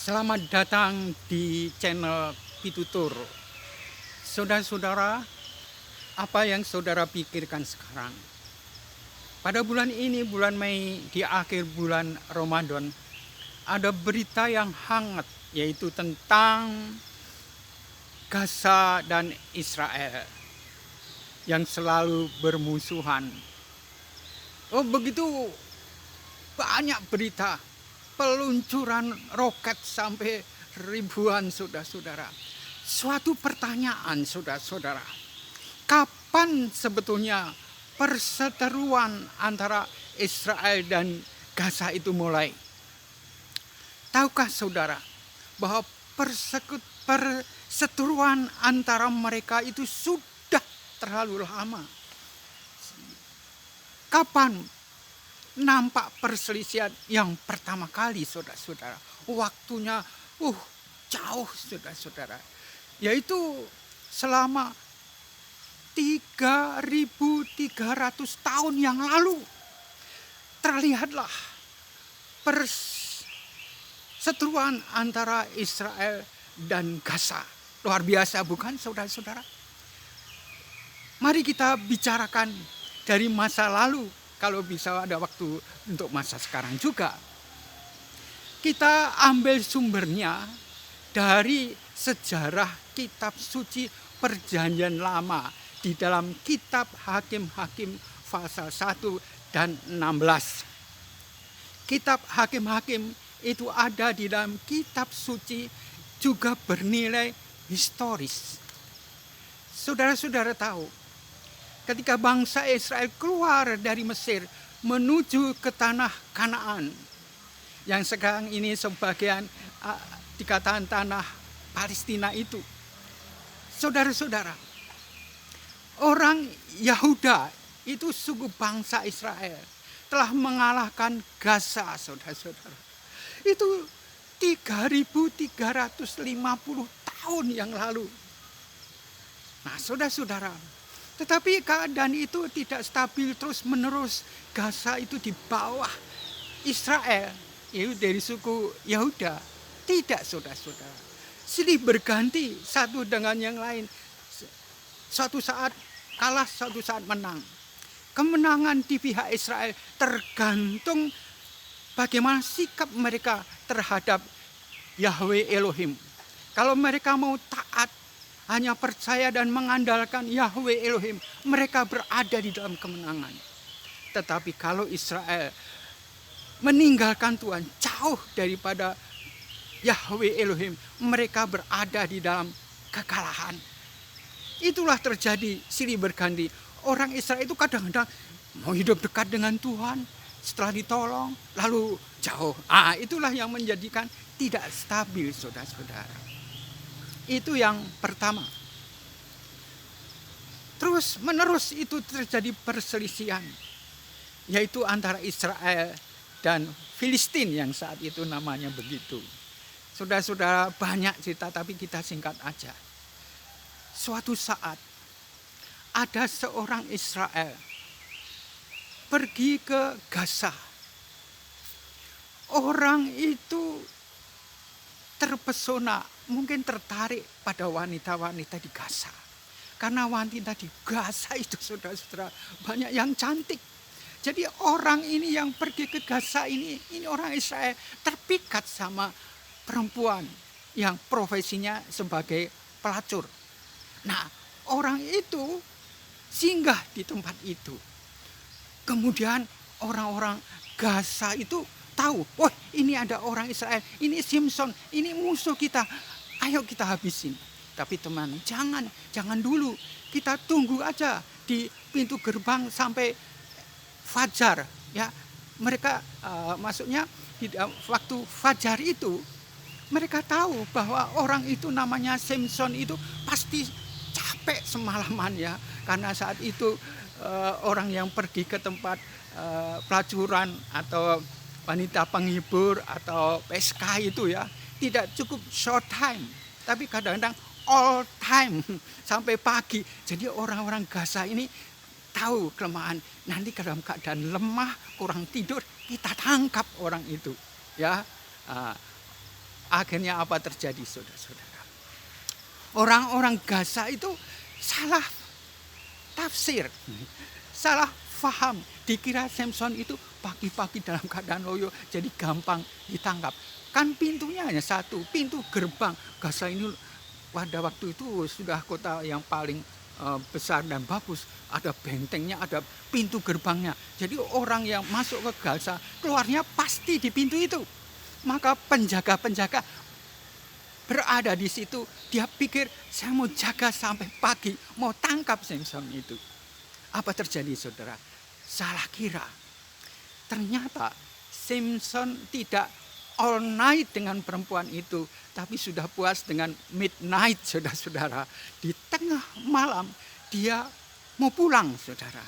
Selamat datang di channel Pitutur. Saudara-saudara, apa yang saudara pikirkan sekarang? Pada bulan ini, bulan Mei, di akhir bulan Ramadan, ada berita yang hangat, yaitu tentang Gaza dan Israel yang selalu bermusuhan. Oh, begitu banyak berita, peluncuran roket sampai ribuan, saudara-saudara. Suatu pertanyaan, saudara-saudara, kapan sebetulnya perseteruan antara Israel dan Gaza itu mulai? Tahukah saudara bahwa perseteruan antara mereka itu sudah terlalu lama? Kapan nampak perselisihan yang pertama kali, saudara-saudara? Waktunya jauh, saudara-saudara. Yaitu selama 3.300 tahun yang lalu. Terlihatlah perseteruan antara Israel dan Gaza. Luar biasa, bukan, saudara-saudara? Mari kita bicarakan dari masa lalu, kalau bisa ada waktu untuk masa sekarang juga. Kita ambil sumbernya dari sejarah kitab suci Perjanjian Lama di dalam kitab Hakim-Hakim pasal 1 dan 16. Kitab Hakim-Hakim itu ada di dalam kitab suci, juga bernilai historis. Saudara-saudara tahu, ketika bangsa Israel keluar dari Mesir menuju ke tanah Kanaan, yang sekarang ini sebagian dikatakan tanah Palestina itu. Saudara-saudara, orang Yahuda itu suku bangsa Israel telah mengalahkan Gaza, saudara-saudara. Itu 3.350 tahun yang lalu. Nah, saudara-saudara, tetapi keadaan itu tidak stabil terus-menerus. Gaza itu di bawah Israel, yaitu dari suku Yahuda. Tidak, saudara-saudara. Silih berganti satu dengan yang lain. Suatu saat kalah, suatu saat menang. Kemenangan di pihak Israel tergantung bagaimana sikap mereka terhadap Yahweh Elohim. Kalau mereka mau taat, hanya percaya dan mengandalkan Yahweh Elohim, mereka berada di dalam kemenangan. Tetapi kalau Israel meninggalkan Tuhan, jauh daripada Yahweh Elohim, mereka berada di dalam kekalahan. Itulah terjadi silih berganti. Orang Israel itu kadang-kadang mau hidup dekat dengan Tuhan, setelah ditolong lalu jauh. Itulah yang menjadikan tidak stabil, saudara-saudara. Itu yang pertama. Terus menerus itu terjadi perselisihan, yaitu antara Israel dan Filistin yang saat itu namanya begitu. Saudara-saudara, banyak cerita tapi kita singkat aja. Suatu saat ada seorang Israel pergi ke Gaza. Orang itu terpesona, mungkin tertarik pada wanita-wanita di Gaza. Karena wanita di Gaza itu, saudara-saudara, banyak yang cantik. Jadi orang ini yang pergi ke Gaza ini orang Israel terpikat sama perempuan yang profesinya sebagai pelacur. Nah, orang itu singgah di tempat itu. Kemudian orang-orang Gaza itu tahu, ini ada orang Israel, ini Simpson, ini musuh kita, ayo kita habisin. Tapi teman, jangan dulu, kita tunggu aja di pintu gerbang sampai fajar, ya. Mereka maksudnya di waktu fajar itu mereka tahu bahwa orang itu namanya Simpson itu pasti capek semalaman, ya, karena saat itu orang yang pergi ke tempat pelacuran atau wanita penghibur atau pesta itu, ya, tidak cukup short time, tapi kadang-kadang all time sampai pagi. Jadi orang-orang Gaza ini tahu kelemahan. Nanti dalam keadaan lemah, kurang tidur, kita tangkap orang itu, ya. Akhirnya apa terjadi, saudara-saudara? Orang-orang Gaza itu salah tafsir, salah faham. Dikira Samson itu pagi-pagi dalam keadaan loyo, jadi gampang ditangkap. Kan pintunya hanya satu, pintu gerbang. Gaza ini pada waktu itu sudah kota yang paling besar dan bagus. Ada bentengnya, ada pintu gerbangnya. Jadi orang yang masuk ke Gaza, keluarnya pasti di pintu itu. Maka penjaga-penjaga berada di situ. Dia pikir, saya mau jaga sampai pagi, mau tangkap Samson itu. Apa terjadi, saudara? Salah kira. Ternyata Samson tidak all night dengan perempuan itu, tapi sudah puas dengan midnight, saudara-saudara. Di tengah malam dia mau pulang, saudara.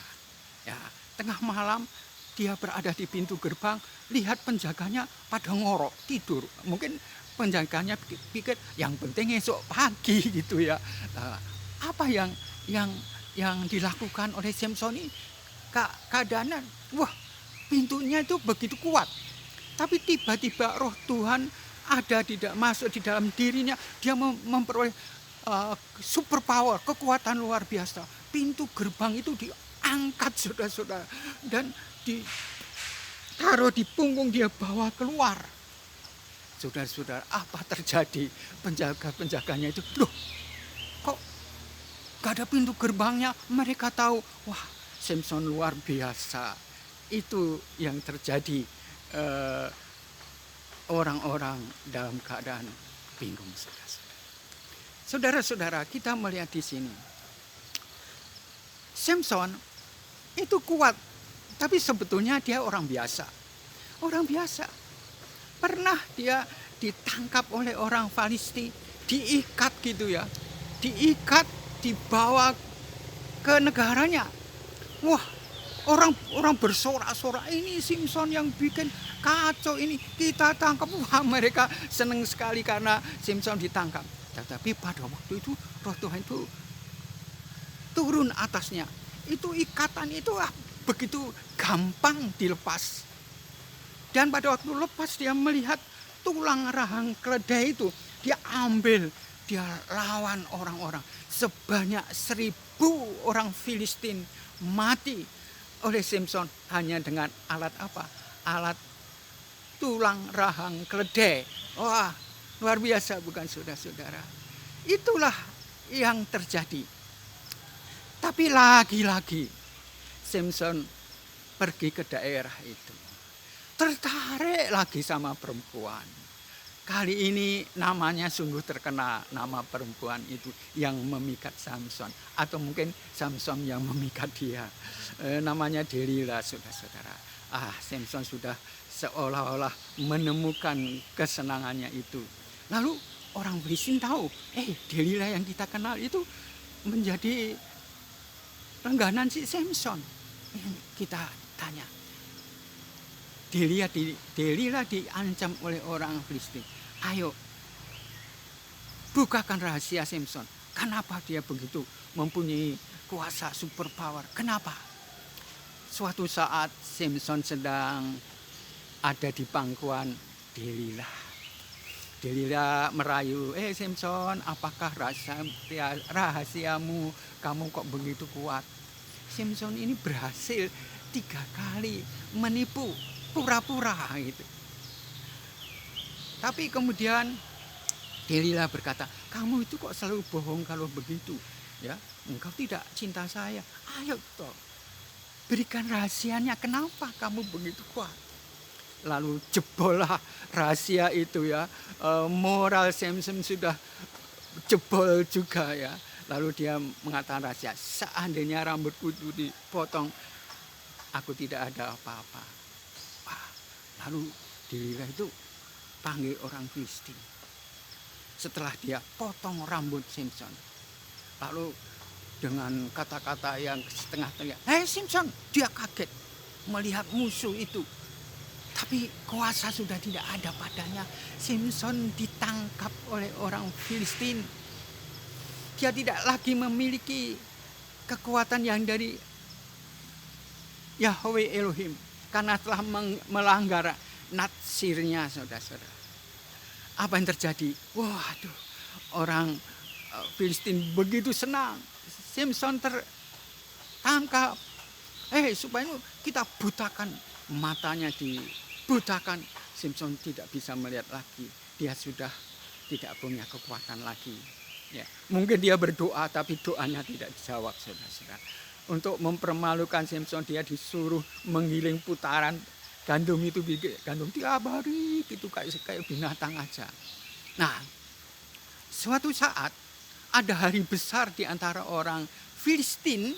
Ya, tengah malam dia berada di pintu gerbang, lihat penjaganya pada ngorok tidur. Mungkin penjaganya pikir yang penting esok pagi gitu ya. Apa yang dilakukan oleh Samson ini? Keadaan, wah, pintunya itu begitu kuat. Tapi tiba-tiba roh Tuhan ada masuk di dalam dirinya. Dia memperoleh super power, kekuatan luar biasa. Pintu gerbang itu diangkat, saudara-saudara, dan ditaruh di punggung, dia bawa keluar. Saudara-saudara, apa terjadi? Penjaga-penjaganya itu, loh, kok gak ada pintu gerbangnya? Mereka tahu, wah, Samson luar biasa. Itu yang terjadi. Orang-orang dalam keadaan bingung, saudara-saudara. Kita melihat di sini, Samson itu kuat, tapi sebetulnya dia orang biasa. Orang biasa. Pernah dia ditangkap oleh orang Filisti, diikat gitu ya, diikat, dibawa ke negaranya. Wah, orang bersorak-sorak, ini Samson yang bikin kacau ini, kita tangkap. Wah, mereka senang sekali karena Samson ditangkap. Tetapi pada waktu itu roh Tuhan itu turun atasnya. Itu ikatan itu begitu gampang dilepas. Dan pada waktu lepas dia melihat tulang rahang keledai itu, dia ambil, dia lawan orang-orang. Sebanyak 1.000 orang Filistin mati oleh Samson hanya dengan alat apa? Alat tulang rahang keledai. Wah, luar biasa bukan, saudara-saudara? Itulah yang terjadi. Tapi lagi-lagi Samson pergi ke daerah itu, tertarik lagi sama perempuan. Kali ini namanya sungguh terkenal, nama perempuan itu yang memikat Samson, atau mungkin Samson yang memikat dia. Namanya Delila, saudara-saudara. Samson sudah seolah-olah menemukan kesenangannya itu. Lalu orang Filistin tahu, Delila yang kita kenal itu menjadi langganan si Samson. Kita tanya, Delila diancam oleh orang Filistin. Ayo, bukakan rahasia Samson. Kenapa dia begitu mempunyai kuasa super power? Kenapa? Suatu saat Samson sedang ada di pangkuan Delila. Delila merayu, Samson, apakah rahasiamu? Kamu kok begitu kuat? Samson ini berhasil 3 kali menipu, pura-pura gitu. Tapi kemudian Delila berkata, kamu itu kok selalu bohong kalau begitu, ya? Engkau tidak cinta saya. Ayo toh, berikan rahasianya, kenapa kamu begitu kuat? Lalu jebollah rahasia itu ya. Moral Samson sudah jebol juga ya. Lalu dia mengatakan rahasia, seandainya rambutku itu dipotong, aku tidak ada apa-apa. Lalu Delila itu panggil orang Filistin. Setelah dia potong rambut Samson, lalu dengan kata-kata yang setengah-tengah, Samson, dia kaget melihat musuh itu. Tapi kuasa sudah tidak ada padanya. Samson ditangkap oleh orang Filistin. Dia tidak lagi memiliki kekuatan yang dari Yahweh Elohim, karena telah melanggar natsirnya, saudara-saudara. Apa yang terjadi? Waduh, orang Filistin begitu senang. Samson tertangkap. Supaya kita butakan matanya, dibutakan. Samson tidak bisa melihat lagi. Dia sudah tidak punya kekuatan lagi. Ya, mungkin dia berdoa tapi doanya tidak dijawab, saudara-saudara. Untuk mempermalukan Samson, dia disuruh menggiling putaran gandum itu, gandum tiap hari gitu, kayak binatang aja. Nah, suatu saat ada hari besar di antara orang Filistin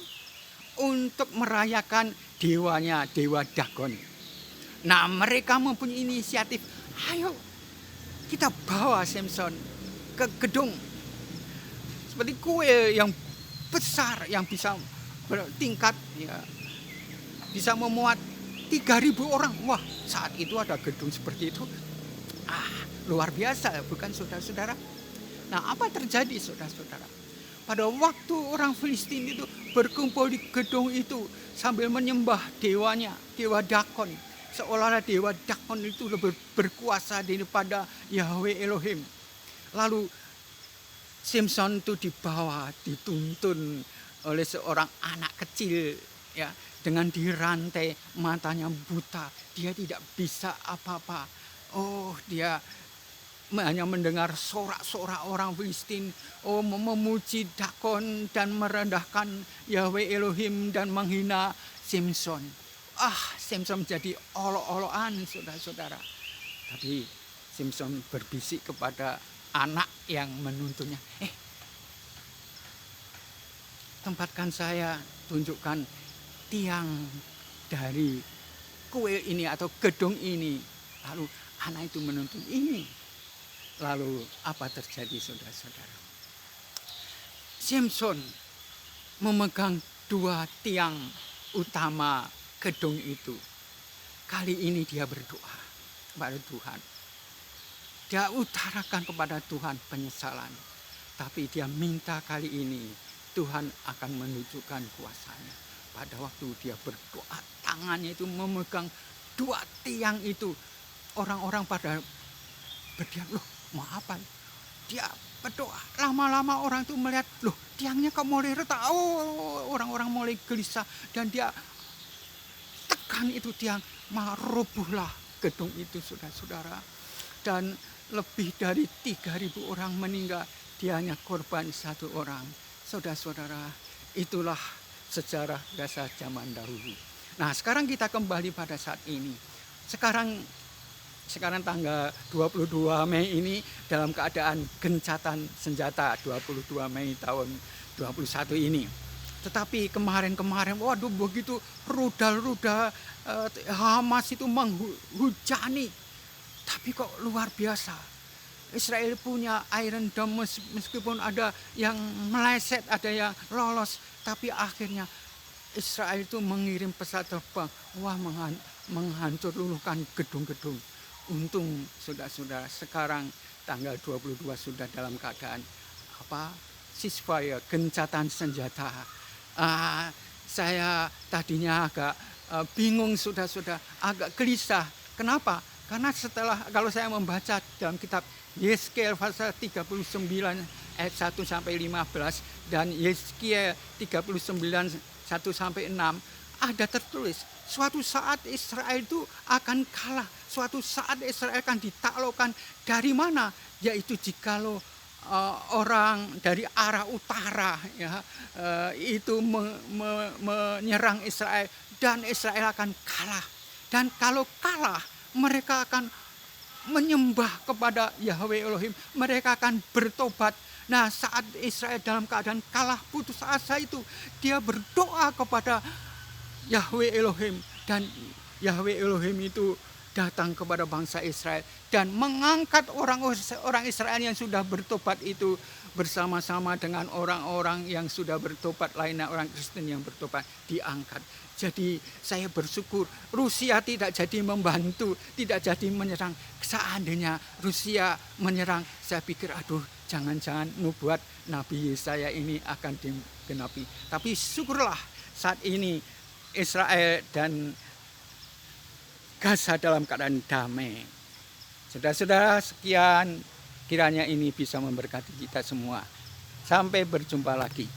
untuk merayakan dewanya, dewa Dagon. Nah, mereka mempunyai inisiatif, ayo kita bawa Samson ke gedung seperti kue yang besar yang bisa bertingkat, ya, bisa memuat 3.000 orang. Wah, saat itu ada gedung seperti itu. Luar biasa, bukan saudara-saudara? Nah, apa terjadi saudara-saudara? Pada waktu orang Filistin itu berkumpul di gedung itu sambil menyembah dewanya, dewa Dagon. Seolah-olah dewa Dagon itu lebih berkuasa daripada Yahweh Elohim. Lalu Samson itu dibawa, dituntun oleh seorang anak kecil, ya, dengan dirantai, matanya buta, dia tidak bisa apa-apa. Dia hanya mendengar sorak-sorak orang Filistin, memuji Dagon dan merendahkan Yahweh Elohim dan menghina Samson. Samson menjadi olok-olokan, saudara-saudara. Tapi Samson berbisik kepada anak yang menuntunnya, tempatkan saya, tunjukkan tiang dari kue ini atau gedung ini. Lalu anak itu menuntun ini. Lalu apa terjadi, saudara-saudara? Samson memegang 2 tiang utama gedung itu. Kali ini dia berdoa kepada Tuhan. Dia utarakan kepada Tuhan penyesalan. Tapi dia minta kali ini Tuhan akan menunjukkan kuasanya. Pada waktu dia berdoa, tangannya itu memegang 2 tiang itu. Orang-orang pada berdiam, loh mau apa? Dia berdoa, lama-lama orang itu melihat, loh tiangnya kok mulai retak. Orang-orang mulai gelisah dan dia tekan itu tiang, rubuhlah gedung itu, saudara-saudara. Dan lebih dari 3.000 orang meninggal, dia hanya korban 1 orang. Saudara-saudara, itulah sejarah Gaza zaman dahulu. Nah, sekarang kita kembali pada saat ini. Sekarang tanggal 22 Mei ini dalam keadaan gencatan senjata, 22 Mei tahun 21 ini. Tetapi kemarin, waduh begitu rudal-rudal Hamas itu menghujani. Tapi kok luar biasa. Israel punya Iron Dome, meskipun ada yang meleset, ada yang lolos. Tapi akhirnya Israel itu mengirim pesawat terbang. Wah, menghancur luluhkan gedung-gedung. Untung saudara-saudara sekarang tanggal 22 sudah dalam keadaan ceasefire, gencatan senjata. Saya tadinya agak bingung, saudara-saudara, agak gelisah. Kenapa? Karena kalau saya membaca dalam kitab Yeskiel pasal 39 ayat 1 sampai 15 dan Yeskiel 39 1 sampai 6, ada tertulis suatu saat Israel itu akan kalah, suatu saat Israel akan ditaklukkan. Dari mana? Yaitu jikalau orang dari arah utara, ya, itu menyerang Israel, dan Israel akan kalah. Dan kalau kalah, mereka akan menyembah kepada Yahweh Elohim, mereka akan bertobat. Nah, saat Israel dalam keadaan kalah, putus asa itu, dia berdoa kepada Yahweh Elohim, dan Yahweh Elohim itu datang kepada bangsa Israel dan mengangkat orang Israel yang sudah bertobat itu bersama-sama dengan orang-orang yang sudah bertobat lainnya, orang Kristen yang bertobat diangkat. Jadi saya bersyukur Rusia tidak jadi membantu, tidak jadi menyerang. Seandainya Rusia menyerang, saya pikir jangan-jangan nubuat Nabi Yesaya ini akan digenapi. Tapi syukurlah saat ini Israel dan Gaza dalam keadaan damai. Saudara-saudara, sekian kiranya ini bisa memberkati kita semua. Sampai berjumpa lagi.